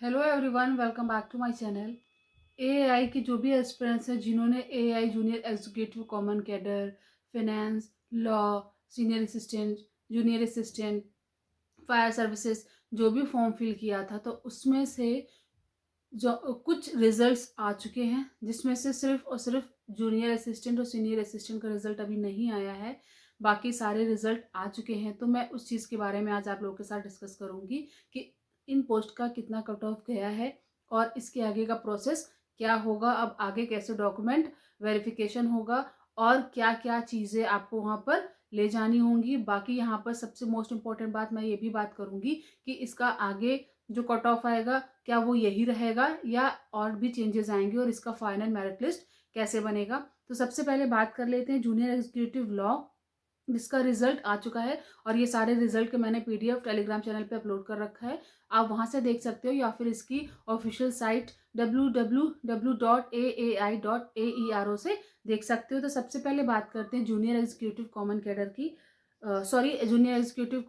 Hello everyone, welcome back to my channel. AI की जो भी एस्पिरेंट्स हैं जिन्होंने AI junior executive common cadre, finance, law, senior assistant, junior assistant, fire services जो भी form fill किया था, तो उसमें से जो कुछ रिजल्ट्स आ चुके हैं, जिसमें से सिर्फ और सिर्फ जूनियर असिस्टेंट और सीनियर असिस्टेंट का रिजल्ट अभी नहीं आया है। बाकी सारे रिजल्ट आ चुके हैं। तो मैं उस चीज़ के बारे में आज आप लोगों के साथ डिस्कस करूंगी कि इन पोस्ट का कितना कट ऑफ गया है और इसके आगे का प्रोसेस क्या होगा, अब आगे कैसे डॉक्यूमेंट वेरिफिकेशन होगा और क्या क्या चीज़ें आपको वहाँ पर ले जानी होंगी। बाकी यहाँ पर सबसे मोस्ट इम्पॉर्टेंट बात मैं ये भी बात करूंगी कि इसका आगे जो कट ऑफ आएगा क्या वो यही रहेगा या और भी चेंजेस आएंगे और इसका फाइनल मेरिट लिस्ट कैसे बनेगा। तो सबसे पहले बात कर लेते हैं जूनियर एग्जीक्यूटिव लॉ, जिसका रिजल्ट आ चुका है और ये सारे रिजल्ट के मैंने पीडीएफ टेलीग्राम चैनल पे अपलोड कर रखा है। आप वहां से देख सकते हो या फिर इसकी ऑफिशियल साइट www.aai.aero से देख सकते हो। तो सबसे पहले बात करते हैं जूनियर एग्जीक्यूटिव कॉमन कैडर की, जूनियर एग्जीक्यूटिव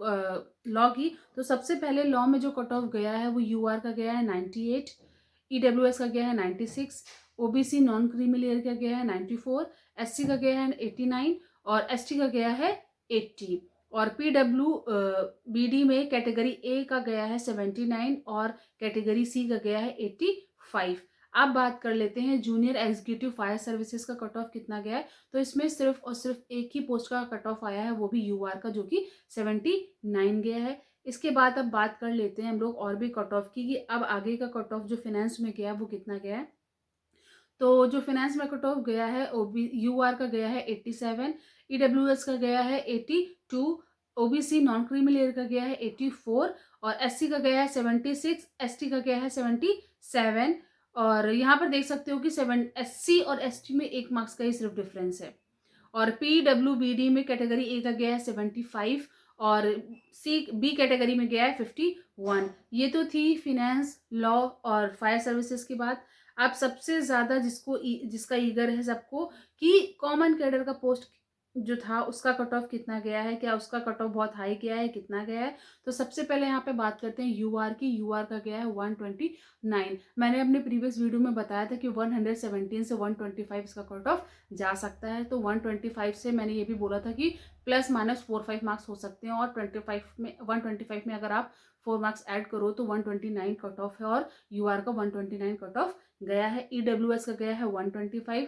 लॉ की। तो सबसे पहले लॉ में जो कट ऑफ गया है वो यूआर का गया है 98, ईडब्ल्यूएस का गया है 96, ओबीसी नॉन क्रीमी लेयर का गया है 94, एससी का गया है 89 और एसटी का गया है 80 और पीडब्ल्यू बीडी में कैटेगरी ए का गया है 79 और कैटेगरी सी का गया है 85। अब बात कर लेते हैं जूनियर एग्जीक्यूटिव फायर सर्विसेज का कट ऑफ कितना गया है। तो इसमें सिर्फ और सिर्फ एक ही पोस्ट का कट ऑफ आया है, वो भी यूआर का, जो कि 79 गया है। इसके बाद अब बात कर लेते हैं हम लोग और भी कट ऑफ की कि अब आगे का कट ऑफ जो फाइनेंस में गया वो कितना गया है। तो जो फाइनेंस में कट ऑफ गया है यूआर का गया है 87, ईडब्ल्यूएस का गया है 82, ओबीसी नॉन क्रीमी लेयर का गया है 84 और एससी का गया है 76, एसटी का गया है 77। और यहाँ पर देख सकते हो कि एससी और एसटी में 1 मार्क्स का ही सिर्फ डिफरेंस है। और पीडब्ल्यूबीडी में कैटेगरी ए का गया है 75 और सी बी कैटेगरी में गया है 51। ये तो थी फिनेंस, लॉ और फायर सर्विसेज की बात। अब सबसे ज्यादा जिसका ईगर है सबको कि कॉमन कैडर का पोस्ट जो था उसका कट ऑफ कितना गया है, क्या उसका कट ऑफ बहुत हाई गया है, कितना गया है। तो सबसे पहले यहाँ पे बात करते हैं यूआर की। यूआर का गया है 129। मैंने अपने प्रीवियस वीडियो में बताया था कि 117 से 125 इसका कट ऑफ जा सकता है। तो 125 से मैंने ये भी बोला था कि प्लस माइनस 4-5 मार्क्स हो सकते हैं और 125 में अगर आप 4 मार्क्स ऐड करो तो 129 कट ऑफ है और यूआर का 129 कट ऑफ गया है। ईडब्ल्यूएस का गया है 125,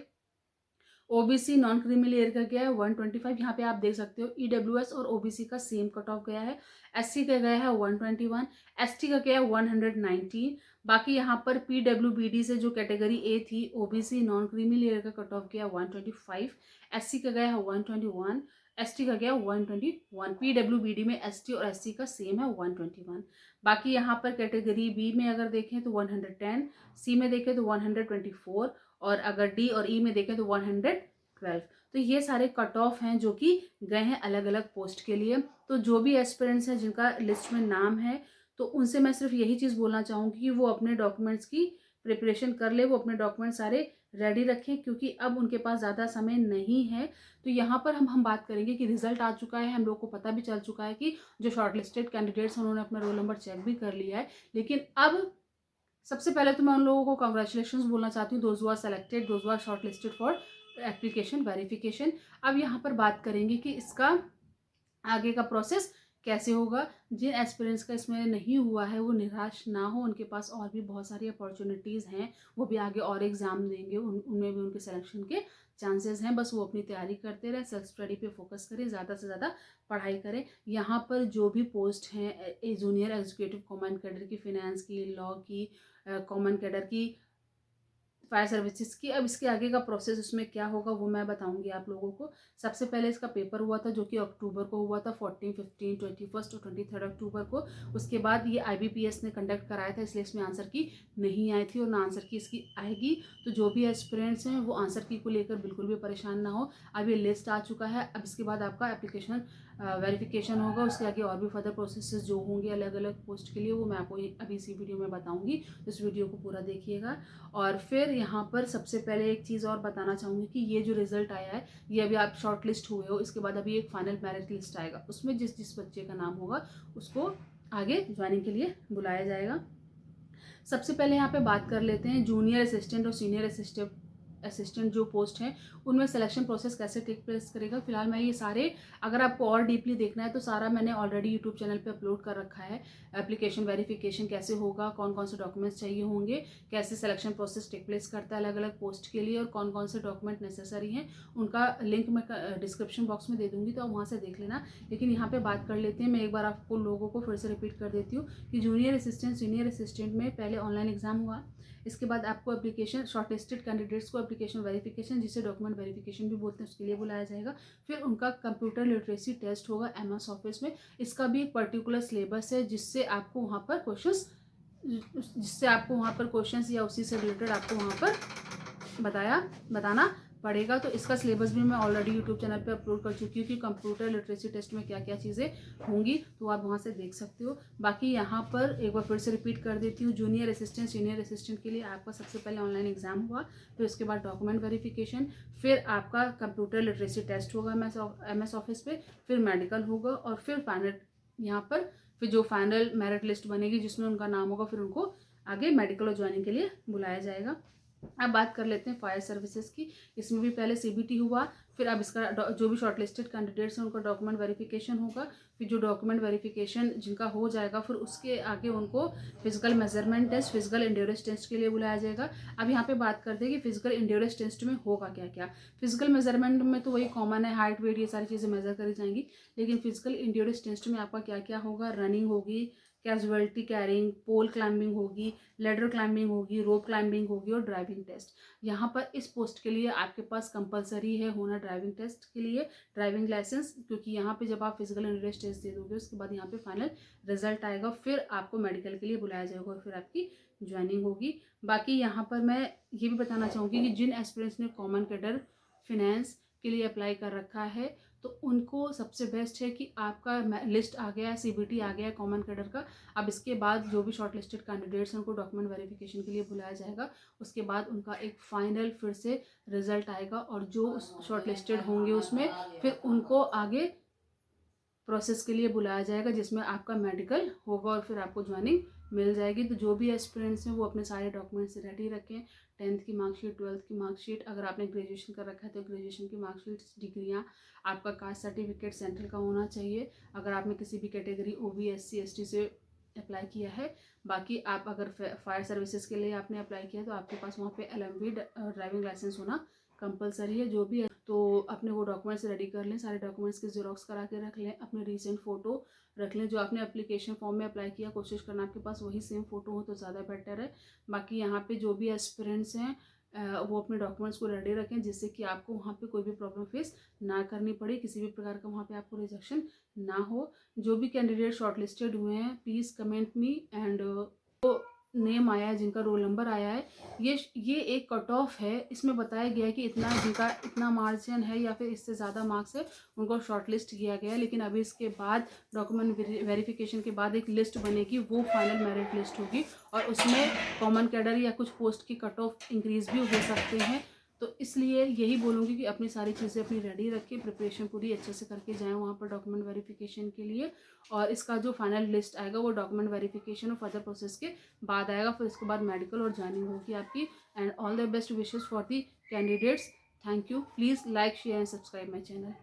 ओबीसी नॉन क्रीमी लेयर का गया है 125। यहाँ पे आप देख सकते हो ईडब्ल्यूएस और ओबीसी का सेम कट ऑफ गया है। एससी का गया है 121, एसटी का गया है 119। बाकी यहाँ पर पीडब्ल्यूबीडी से जो कैटेगरी ए थी ओबीसी नॉन क्रीमी लेयर का कट ऑफ गया 125, एससी का गया है 121, एसटी का गया 121। पीडब्ल्यूबीडी में एसटी और एससी का सेम है 121। बाकी यहाँ पर कैटेगरी बी में अगर देखें तो 110, सी में देखें तो 124 और अगर डी और ई में देखें तो 112। तो ये सारे कट ऑफ हैं जो कि गए हैं अलग अलग पोस्ट के लिए। तो जो भी एस्पिरेंट्स हैं जिनका लिस्ट में नाम है, तो उनसे मैं सिर्फ यही चीज़ बोलना चाहूँगी कि वो अपने डॉक्यूमेंट्स की प्रिपरेशन कर ले, वो अपने डॉक्यूमेंट सारे रेडी रखें, क्योंकि अब उनके पास ज़्यादा समय नहीं है। तो यहाँ पर हम बात करेंगे कि रिजल्ट आ चुका है, हम लोग को पता भी चल चुका है कि जो शॉर्टलिस्टेड कैंडिडेट्स हैं उन्होंने अपना रोल नंबर चेक भी कर लिया है। लेकिन अब सबसे पहले तो मैं उन लोगों को कॉन्ग्रेचुलेशन बोलना चाहती हूँ, those who are selected, those who are shortlisted for application verification. अब यहाँ पर बात करेंगे कि इसका आगे का प्रोसेस कैसे होगा। जिन एस्पिरेंट्स का इसमें नहीं हुआ है वो निराश ना हो, उनके पास और भी बहुत सारी अपॉर्चुनिटीज़ हैं, वो भी आगे और एग्ज़ाम देंगे, उनमें भी उनके सिलेक्शन के चांसेस हैं। बस वो अपनी तैयारी करते रहे, सेल्फ स्टडी पे फोकस करें, ज़्यादा से ज़्यादा पढ़ाई करें। यहाँ पर जो भी पोस्ट हैं जूनियर एग्जीक्यूटिव कॉमन कैडर की, फिनेंस की, लॉ की, कॉमन कैडर की, फायर सर्विसेज की, अब इसके आगे का प्रोसेस उसमें क्या होगा वो मैं बताऊंगी आप लोगों को। सबसे पहले इसका पेपर हुआ था जो कि अक्टूबर को हुआ था, 14, 15, 21 और 23 अक्टूबर को। उसके बाद ये IBPS ने कंडक्ट कराया था, इसलिए इसमें आंसर की नहीं आई थी और ना आंसर की इसकी आएगी। तो जो भी एस्पिरेंट्स हैं वो आंसर की को लेकर बिल्कुल भी परेशान ना हो। अब ये लिस्ट आ चुका है, अब इसके बाद आपका एप्लीकेशन वेरिफिकेशन होगा। उसके आगे और भी फर्दर प्रोसेसेस जो होंगे अलग अलग पोस्ट के लिए वो मैं आपको अभी इसी वीडियो में बताऊंगी। इस वीडियो को पूरा देखिएगा। और फिर यहाँ पर सबसे पहले एक चीज़ और बताना चाहूँगी कि ये जो रिजल्ट आया है, ये अभी आप शॉर्ट लिस्ट हुए हो, इसके बाद अभी एक फाइनल मेरिट लिस्ट आएगा, उसमें जिस जिस बच्चे का नाम होगा उसको आगे ज्वाइनिंग के लिए बुलाया जाएगा। सबसे पहले यहाँ पे बात कर लेते हैं जूनियर असिस्टेंट और सीनियर असिस्टेंट जो पोस्ट हैं उनमें सिलेक्शन प्रोसेस कैसे टेक प्लेस करेगा। फिलहाल मैं ये सारे, अगर आपको और डीपली देखना है तो सारा मैंने ऑलरेडी यूट्यूब चैनल पे अपलोड कर रखा है। एप्लीकेशन वेरिफिकेशन कैसे होगा, कौन कौन से डॉक्यूमेंट्स चाहिए होंगे, कैसे सिलेक्शन प्रोसेस टेक प्लेस करता है अलग अलग पोस्ट के लिए, और कौन कौन से डॉक्यूमेंट नेसेसरी हैं, उनका लिंक मैं डिस्क्रिप्शन बॉक्स में दे दूंगी, तो आप वहाँ से देख लेना। लेकिन यहाँ पे बात कर लेते हैं, मैं एक बार आपको लोगों को फिर से रिपीट कर देती हूँ कि जूनियर असिस्टेंट सीनियर असिस्टेंट में पहले ऑनलाइन एग्जाम हुआ, इसके बाद आपको एप्लीकेशन, शॉर्टलिस्टेड कैंडिडेट्स को एप्लीकेशन वेरिफिकेशन, जिसे डॉक्यूमेंट वेरिफिकेशन भी बोलते हैं, उसके लिए बुलाया जाएगा। फिर उनका कंप्यूटर लिटरेसी टेस्ट होगा MS ऑफिस में। इसका भी एक पर्टिकुलर सिलेबस है जिससे आपको वहाँ पर क्वेश्चंस या उसी से रिलेटेड आपको वहाँ पर बताना पड़ेगा। तो इसका सिलेबस भी मैं ऑलरेडी यूट्यूब चैनल पे अपलोड कर चुकी हूँ कि कंप्यूटर लिटरेसी टेस्ट में क्या क्या चीज़ें होंगी, तो आप वहाँ से देख सकते हो। बाकी यहाँ पर एक बार फिर से रिपीट कर देती हूँ, जूनियर असिस्टेंट सीनियर असिस्टेंट के लिए आपका सबसे पहले ऑनलाइन एग्जाम हुआ, फिर उसके बाद डॉक्यूमेंट वेरिफिकेशन, फिर आपका कंप्यूटर लिटरेसी टेस्ट होगा MS ऑफिस पे, फिर मेडिकल होगा, और फिर फाइनल यहाँ पर फिर जो फाइनल मेरिट लिस्ट बनेगी जिसमें उनका नाम होगा, फिर उनको आगे मेडिकल और ज्वाइनिंग के लिए बुलाया जाएगा। अब बात कर लेते हैं फायर सर्विसेज की। इसमें भी पहले CBT हुआ, फिर अब इसका जो भी शॉर्टलिस्टेड कैंडिडेट्स हैं उनका डॉक्यूमेंट वेरिफिकेशन होगा, फिर जो डॉक्यूमेंट वेरिफिकेशन जिनका हो जाएगा फिर उसके आगे उनको physical measurement test, physical endurance test के लिए बुलाया जाएगा। अब यहाँ पे बात करते हैं कि फिजिकल इंड्योरेंस टेस्ट में होगा क्या क्या। फिजिकल मेजरमेंट में तो वही कॉमन है, हाइट वेट ये सारी चीज़ें मेजर करी जाएंगी, लेकिन फिजिकल इंड्योरेंस टेस्ट में आपका क्या क्या होगा, रनिंग होगी, कैजुअलिटी कैरिंग, पोल क्लाइंबिंग होगी, लेडर क्लाइंबिंग होगी, रोप क्लाइंबिंग होगी, और ड्राइविंग टेस्ट। यहाँ पर इस पोस्ट के लिए आपके पास कंपलसरी है होना ड्राइविंग टेस्ट के लिए ड्राइविंग लाइसेंस, क्योंकि यहाँ पे जब आप फिजिकल इंड्योरेंस टेस्ट दे दोगे उसके बाद यहाँ पे फाइनल रिजल्ट आएगा, फिर आपको मेडिकल के लिए बुलाया जाएगा और फिर आपकी ज्वाइनिंग होगी। बाकी यहाँ पर मैं ये भी बताना चाहूँगी कि जिन एस्पिरेंट्स ने कॉमन कैडर फिनेंस के लिए अप्लाई कर रखा है तो उनको सबसे बेस्ट है कि आपका लिस्ट आ गया है, CBT आ गया है कॉमन कैडर का। अब इसके बाद जो भी शॉर्ट लिस्टेड कैंडिडेट्स हैं उनको डॉक्यूमेंट वेरिफिकेशन के लिए बुलाया जाएगा, उसके बाद उनका एक फाइनल फिर से रिजल्ट आएगा, और जो शॉर्ट लिस्टेड होंगे उसमें फिर उनको आगे प्रोसेस के लिए बुलाया जाएगा जिसमें आपका मेडिकल होगा और फिर आपको ज्वाइनिंग मिल जाएगी। तो जो भी एस्पिरेंट्स हैं वो अपने सारे डॉक्यूमेंट्स रेडी रखें, 10th की मार्कशीट, 12th की मार्कशीट, अगर आपने ग्रेजुएशन कर रखा है तो ग्रेजुएशन की मार्कशीट, डिग्रियाँ, आपका कास्ट सर्टिफिकेट सेंट्रल का होना चाहिए अगर आपने किसी भी कैटेगरी OB SC ST से अप्लाई किया है। बाकी आप अगर फायर सर्विसेज के लिए आपने अप्लाई किया तो आपके पास वहाँ पे LMV ड्राइविंग लाइसेंस होना कंपलसरी है। जो भी है तो अपने वो डॉक्यूमेंट्स रेडी कर लें, सारे डॉक्यूमेंट्स की जेरोक्स करा के रख लें, अपने रीसेंट फ़ोटो रख लें, जो आपने एप्लीकेशन फॉर्म में अप्लाई किया कोशिश करना आपके पास वही सेम फ़ोटो हो तो ज़्यादा बेटर है। बाकी यहाँ पे जो भी एस्पिरेंट्स हैं वो अपने डॉक्यूमेंट्स को रेडी रखें जिससे कि आपको वहाँ पे कोई भी प्रॉब्लम फेस ना करनी पड़े, किसी भी प्रकार का वहाँ पे आपको रिजेक्शन ना हो। जो भी कैंडिडेट शॉर्टलिस्टेड हुए हैं please comment me, and name आया है, जिनका रोल नंबर आया है, ये एक कट ऑफ है, इसमें बताया गया है कि इतना जिनका इतना मार्जिन है या फिर इससे ज़्यादा मार्क्स है उनको शॉर्टलिस्ट किया गया है। लेकिन अभी इसके बाद डॉक्यूमेंट वेरिफिकेशन के बाद एक लिस्ट बनेगी, वो फाइनल मेरिट लिस्ट होगी और उसमें कॉमन कैडर या कुछ पोस्ट की कट ऑफ इंक्रीज़ भी हो सकते हैं। तो इसलिए यही बोलूँगी कि अपनी सारी चीज़ें अपनी रेडी रखें, प्रिपरेशन पूरी अच्छे से करके जाएँ वहाँ पर डॉक्यूमेंट वेरिफिकेशन के लिए, और इसका जो फाइनल लिस्ट आएगा वो डॉक्यूमेंट वेरिफिकेशन और फर्दर प्रोसेस के बाद आएगा, फिर इसके बाद मेडिकल और ज्वाइनिंग होगी आपकी। And all the best wishes for the candidates. Thank you. Please like share and subscribe my channel.